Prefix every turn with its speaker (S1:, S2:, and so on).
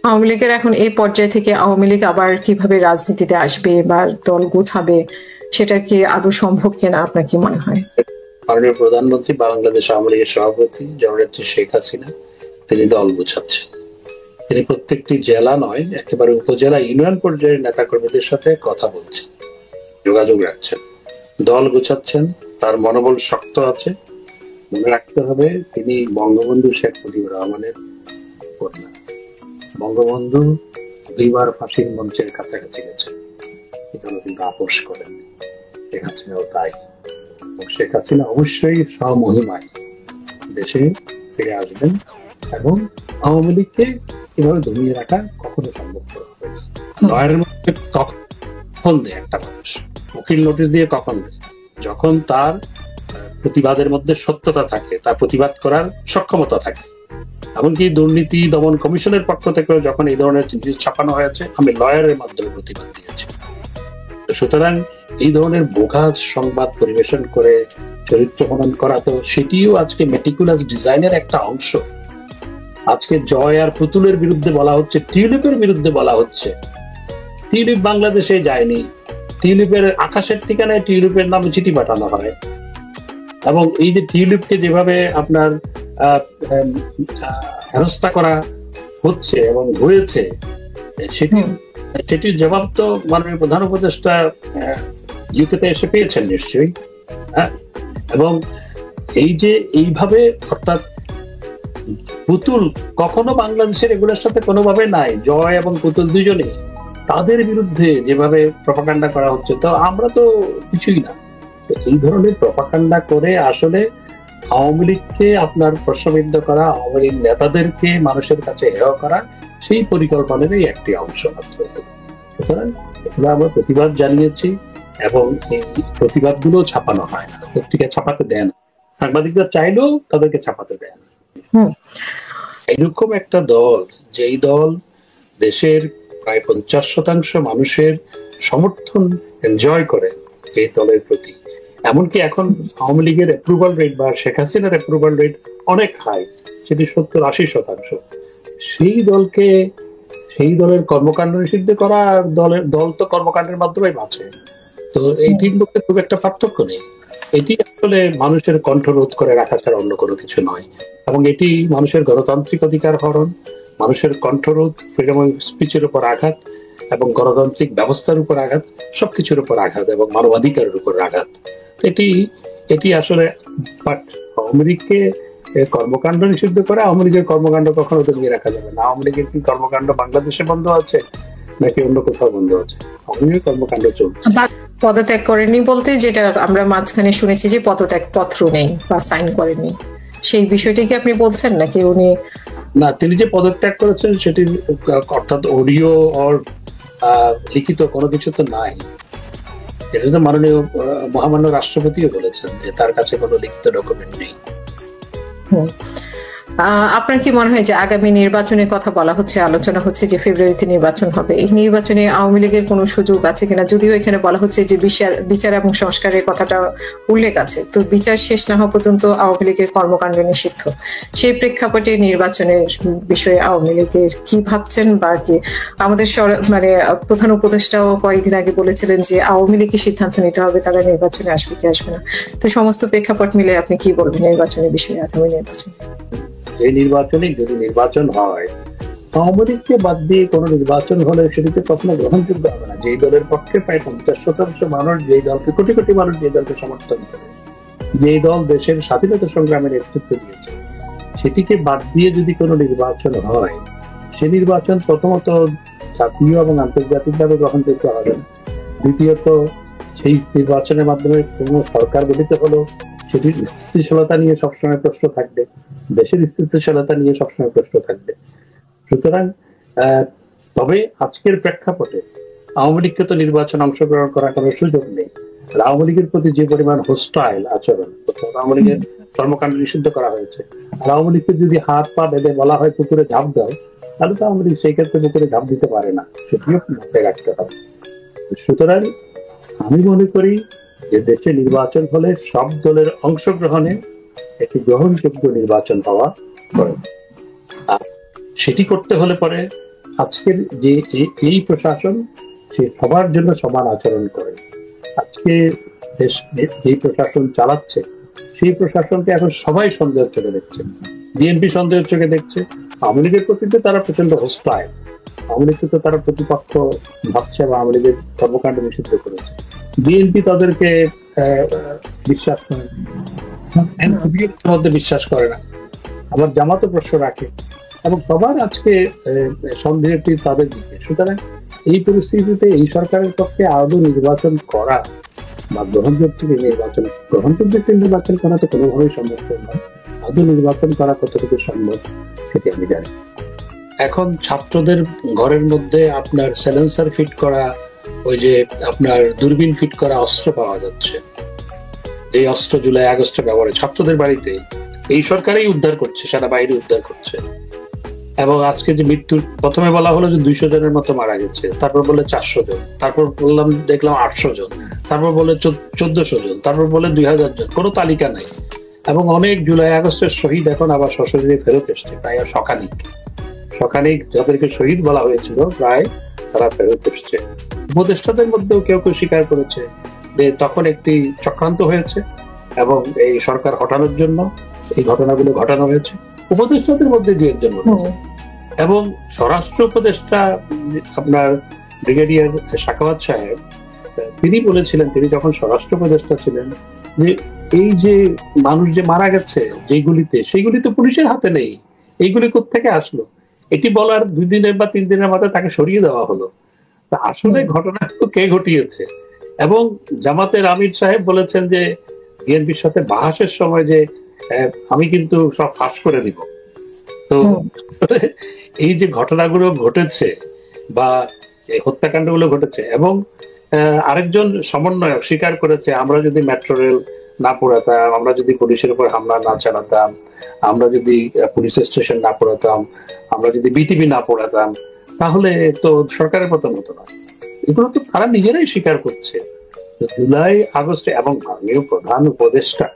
S1: আওয়ামী লীগের এখন এই পর্যায়ে থেকে আওয়ামী লীগ আবার কিভাবে রাজনীতিতে আসবে বা দল গোছাবে, সেটা কি আদৌ সম্ভব কিনা আপনার কি মনে হয়?
S2: মাননীয় প্রধানমন্ত্রী, বাংলাদেশ আওয়ামী লীগের সভাপতি জননেত্রী শেখ হাসিনা, তিনি দল গোছাচ্ছেন। তিনি প্রত্যেকটি জেলা নয়, একেবারে উপজেলা ইউনিয়ন পর্যায়ের নেতাকর্মীদের সাথে কথা বলছেন, যোগাযোগ রাখছেন, দল গোছাচ্ছেন। তার মনোবল শক্ত আছে। মনে রাখতে হবে, তিনি বঙ্গবন্ধু শেখ মুজিবুর রহমানের কন্যা। বঙ্গবন্ধু 2বার ফাঁসির মঞ্চের কাছাকাছি গেছেন, এখানে কিন্তু আপোষ করেন। শেখ হাসিনাও তাই। শেখ হাসিনা অবশ্যই স্বমহিমায় দেশে ফিরে আসবেন এবং আওয়ামী লীগকে এভাবে দমিয়ে রাখা কখনো সম্ভব করা হয়েছে। লয়ারের মধ্যে কখন দেয় একটা মানুষ, উকিল নোটিশ দিয়ে কখন দেয়? যখন তার প্রতিবাদের মধ্যে সত্যতা থাকে, তার প্রতিবাদ করার সক্ষমতা থাকে। এমনকি দুর্নীতি দমন কমিশনের পক্ষ থেকে যখন এই ধরনের জিনিস ছাপানো হয়েছে, আমি লয়ারের মাধ্যমে প্রতিবাদ দিয়েছি। সুতরাং এই ধরনের বোগাস সংবাদ পরিবেশন করে চরিত্র হনন করা, তো সেটিও আজকে মেটিকুলাস ডিজাইনের একটা অংশ। আজকে জয় আর পুতুলের বিরুদ্ধে বলা হচ্ছে, টিউলিপের বিরুদ্ধে বলা হচ্ছে। টিউলিপ বাংলাদেশে যায়নি, টিউলিপের আকাশের ঠিকানায় টিউলিপের নামে চিঠি পাঠানো হয়। এবং এই যে টিউলিপকে যেভাবে আপনার হেনস্থা করা হচ্ছে এবং হয়েছে, সেটির জবাব তো মাননীয় প্রধান উপদেষ্টা ইউকেতে এসে পেয়েছেন নিশ্চয়ই। এবং এই যে এইভাবে, অর্থাৎ পুতুল কখনো বাংলাদেশের এগুলোর সাথে কোনোভাবে নাই, জয় এবং পুতুল দুজনেই, তাদের বিরুদ্ধে যেভাবে প্রপাগান্ডা করা হচ্ছে, তো আমরা তো কিছুই না। এই ধরনের প্রপাগান্ডা করে আসলে আওয়ামী লীগকে আপনার প্রশ্নবিদ্ধ করা, আওয়ামী লীগ নেতাদেরকে মানুষের কাছে হেয় করা, সেই পরিকল্পনারই একটি অংশ মাত্র। সুতরাং আমরা প্রতিবাদ জানিয়েছি এবং এই প্রতিবাদগুলো ছাপানো হয় না, পত্রিকা ছাপাতে দেয় না, সাংবাদিকরা চাইলেও তাদেরকে ছাপাতে দেয় না। এরকম একটা দল, যেই দল দেশের প্রায় 50% মানুষের সমর্থন এনজয় করে এই দলের প্রতি, এমনকি এখন আওয়ামী লীগের অ্যাপ্রুভাল রেট বা শেখ হাসিনার অ্যাপ্রুভাল রেট অনেক হাই, সেটি 70-80%। সেই দলকে, সেই দলের কর্মকাণ্ড নিষিদ্ধ করা, আর দল তো কর্মকাণ্ডের মাধ্যমে বাঁচে, তো এইটির মধ্যে খুব একটা পার্থক্য নেই। এটি আসলে মানুষের কণ্ঠরোধ করে রাখা ছাড়া অন্য কোনো কিছু নয়। এবং এটি মানুষের গণতান্ত্রিক অধিকার হরণ, মানুষের কণ্ঠরোধ, ফ্রিডম অফ স্পিচের উপর আঘাত এবং গণতান্ত্রিক ব্যবস্থার উপর আঘাত, সবকিছুর উপর আঘাত এবং মানবাধিকারের উপর আঘাত। এটি আসলে আওয়ামী লীগকে কর্মকাণ্ড নিষিদ্ধ করে আওয়ামী লীগের কর্মকাণ্ড কখনো দমিয়ে রাখা যাবে না। আওয়ামী লীগের কি কর্মকাণ্ড বাংলাদেশে বন্ধ আছে নাকি অন্য কোথাও বন্ধ আছে? আওয়ামী লীগের কর্মকাণ্ড চলছে।
S1: পদত্যাগ করেনি বলতে যেটা আমরা মাঝখানে শুনেছি যে পদত্যাগ পত্র নেই বা সাইন করেনি, সেই বিষয়টি কি আপনি বলছেন নাকি উনি?
S2: না, তিনি যে পদত্যাগ করেছেন সেটি অর্থাৎ অডিও আর লিখিত কোনো কিছু তো নাই। এটা তো মাননীয় মহামান্য রাষ্ট্রপতিও বলেছেন যে তার কাছে কোনো লিখিত ডকুমেন্ট নেই।
S1: আপনার কি মনে হয় যে আগামী নির্বাচনের কথা বলা হচ্ছে, আলোচনা হচ্ছে যে ফেব্রুয়ারিতে নির্বাচন হবে, এই নির্বাচনে আওয়ামী লীগের কোনো সুযোগ আছে কিনা? যদিও এখানে বলা হচ্ছে যে বিচার এবং সংস্কারের কথাটা উল্লেখ আছে, তো বিচার শেষ না হওয়া পর্যন্ত আওয়ামী লীগের কর্মকাণ্ড নিষিদ্ধ। সেই প্রেক্ষাপটে নির্বাচনের বিষয়ে আওয়ামী লীগের কি ভাবছেন? বা কি আমাদের মানে প্রধান উপদেষ্টাও কয়েকদিন আগে বলেছিলেন যে আওয়ামী লীগকে সিদ্ধান্ত নিতে হবে তারা নির্বাচনে আসবে কি আসবে না। তো সমস্ত প্রেক্ষাপট মিলে আপনি কি বলবেন নির্বাচনের বিষয়ে, আগামী নির্বাচন?
S2: এই নির্বাচনে যদি নির্বাচন হয়, আওয়ামী লীগকে বাদ দিয়ে কোনো নির্বাচন হলে সেটিতে কখনো গ্রহণযোগ্য হবে না। যেই দলের পক্ষে প্রায় 50% মানুষ, যেই দলকে কোটি কোটি মানুষ যে দলকে সমর্থন করে, যেই দল দেশের স্বাধীনতা সংগ্রামে নেতৃত্ব দিয়েছে, সেটিকে বাদ দিয়ে যদি কোনো নির্বাচন হয়, সে নির্বাচন প্রথমত জাতীয় এবং আন্তর্জাতিকভাবে গ্রহণযোগ্য হবে না। দ্বিতীয়ত, সেই নির্বাচনের মাধ্যমে কোনো সরকার গঠিত হলো সেটির স্থিতিশীলতা নিয়ে সবসময় প্রশ্ন থাকবে, দেশের স্থিতিশীলতা নিয়ে সবসময় প্রশ্ন থাকবে। সুতরাং তবে আজকের প্রেক্ষাপটে আওয়ামী লীগকে তো নির্বাচন অংশগ্রহণ করার কোনো সুযোগ নেই। আওয়ামী লীগের প্রতি যে পরিমাণ হোস্টাইল আচরণ, আওয়ামী লীগের কর্মকাণ্ড নিষিদ্ধ করা হয়েছে, আর আওয়ামী লীগকে যদি হাত পা বেঁধে বলা হয় পুকুরে ঝাঁপ দাও, তাহলে তো আওয়ামী লীগ সেই ক্ষেত্রে পুকুরে ঝাঁপ দিতে পারে না, সেটিও মাথায় রাখতে হবে। সুতরাং আমি মনে করি যে দেশে নির্বাচন হলে সব দলের অংশগ্রহণে একটি গ্রহণযোগ্য নির্বাচন হওয়া প্রয়োজন। আর সেটি করতে হলে পরে আজকের যে এই প্রশাসন, সে সবার জন্য সমান আচরণ করে। আজকে দেশ যেই প্রশাসন চালাচ্ছে, সেই প্রশাসনকে এখন সবাই সন্দেহের চোখে দেখছে। বিএনপি সন্দেহের চোখে দেখছে। আওয়ামী লীগের প্রতি তারা প্রচন্ড হোস্টাইল। আওয়ামী লীগকে তো তারা প্রতিপক্ষ ভাবছে এবং আওয়ামী লীগের কর্মকাণ্ড নিষিদ্ধ করেছে। বিএনপি তাদেরকে বিশ্বাস করে, মধ্যে বিশ্বাস করে না, আবার জামাতও প্রশ্ন রাখে, এবং সবার আজকে সন্দেহটি তাদের দিকে। সুতরাং এই পরিস্থিতিতে এই সরকারের পক্ষে আদৌ নির্বাচন করা বা গ্রহণযোগ্য নির্বাচন করা তো কোনোভাবেই সম্ভব নয়। আদৌ নির্বাচন করা কতটুকু সম্ভব সেটি আমি জানি। এখন ছাত্রদের ঘরের মধ্যে আপনার সাইলেন্সার ফিট করা, ওই যে আপনার দূরবীন ফিট করা অস্ত্র পাওয়া যাচ্ছে, এই অস্ত্র জুলাই আগস্টে ব্যবহারে ছাত্রদের বাড়িতে এই সরকারই উদ্ধার করছে, সারা বাইরে উদ্ধার করছে। এবং আজকে যে মৃত্যুর প্রথমে বলা হলো যে 200 জনের মতো মারা গেছে, তারপর বলে 400 জন, তারপর দেখলাম 800 জন, তারপর বলে 1400 জন, তারপর বলে 2000 জন, কোনো তালিকা নাই। এবং অনেক জুলাই আগস্টের শহীদ এখন আবার সশরীরে ফেরত এসছে, প্রায় শখানিক যাদেরকে শহীদ বলা হয়েছিল প্রায় তারা ফেরত এসছে। উপদেষ্টাদের মধ্যেও কেউ কেউ স্বীকার করেছে যে তখন একটি চক্রান্ত হয়েছে এবং এই সরকার হটানোর জন্য এই ঘটনাগুলো ঘটানো হয়েছে। উপদেষ্টাদের মধ্যে দু একজন বলেছে। এবং স্বরাষ্ট্র উপদেষ্টা আপনার ব্রিগেডিয়ার সাখাওয়াত সাহেব, তিনি বলেছিলেন, তিনি যখন স্বরাষ্ট্র উপদেষ্টা ছিলেন, যে এই যে মানুষ যে মারা গেছে যেগুলিতে, সেইগুলি তো পুলিশের হাতে নেই, এইগুলি কোত্থেকে আসলো? এটি বলার 2 দিনের বা 3 দিনের মাথায় তাকে সরিয়ে দেওয়া হলো। তা আসলে ঘটনা কে ঘটিয়েছে? এবং জামাতের আমির সাহেব বলেছেন যে বিএনপির সাথে বাহাসের সময় যে আমি কিন্তু সব ফাঁস করে দিব। তো এই যে ঘটনাগুলো ঘটেছে বা এই হত্যাকাণ্ডগুলো ঘটেছে, এবং আরেকজন সমন্বয়ক স্বীকার করেছে, আমরা যদি মেট্রো রেল না পোড়াতাম, আমরা যদি পুলিশের উপর হামলা না চালাতাম, আমরা যদি পুলিশ স্টেশন না পোড়াতাম, আমরা যদি বিটিভি না পোড়াতাম, তাহলে তো সরকারের পতন হতো না। এগুলো তো তারা নিজেরাই স্বীকার করছে। জুলাই আগস্টে এবং মাননীয় প্রধান উপদেষ্টা